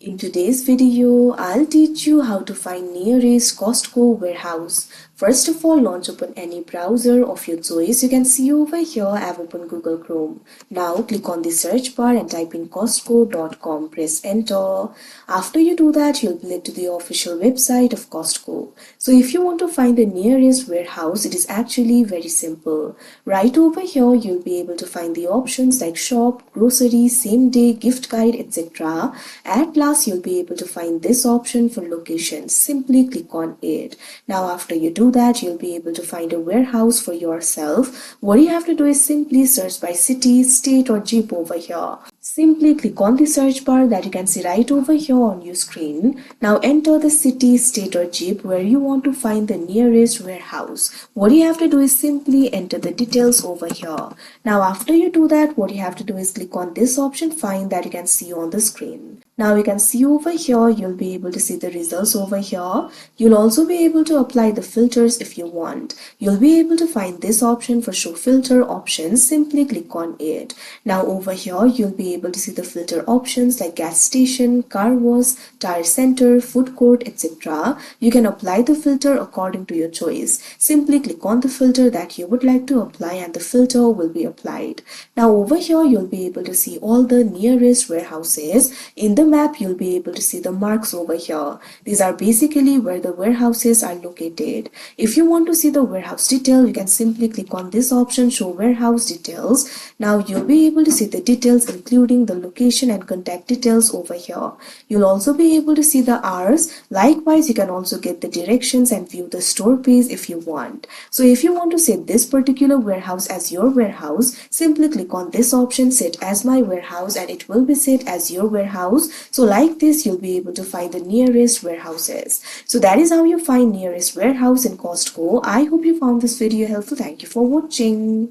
In today's video, I'll teach you how to find nearest Costco warehouse. First of all, launch open any browser of your choice. You can see over here I've opened Google Chrome. Now click on the search bar and type in costco.com. Press enter. After you do that, you'll be led to the official website of Costco. So if you want to find the nearest warehouse, it is actually very simple. Right over here, you'll be able to find the options like shop, grocery, same day, gift guide, etc. At last, you'll be able to find this option for location. Simply click on it. Now after you do that, you'll be able to find a warehouse for yourself. What you have to do is simply search by city, state or zip over here. Simply click on the search bar that you can see right over here on your screen. Now enter the city, state or zip where you want to find the nearest warehouse. What you have to do is simply enter the details over here. Now after you do that, what you have to do is click on this option find that you can see on the screen. Now you can see over here, you'll be able to see the results over here. You'll also be able to apply the filters if you want. You'll be able to find this option for show filter options. Simply click on it. Now over here, you'll be able to see the filter options like gas station, car wash, tire center, food court, etc. You can apply the filter according to your choice. Simply click on the filter that you would like to apply and the filter will be applied. Now over here, you'll be able to see all the nearest warehouses. In the map, you'll be able to see the marks over here. These are basically where the warehouses are located. If you want to see the warehouse detail, you can simply click on this option show warehouse details. Now you'll be able to see the details including the location and contact details over here. You'll also be able to see the hours. Likewise, you can also get the directions and view the store page if you want. So if you want to set this particular warehouse as your warehouse, simply click on this option set as my warehouse and it will be set as your warehouse. So like this, you'll be able to find the nearest warehouses. So that is how you find nearest warehouse in Costco. I hope you found this video helpful. Thank you for watching.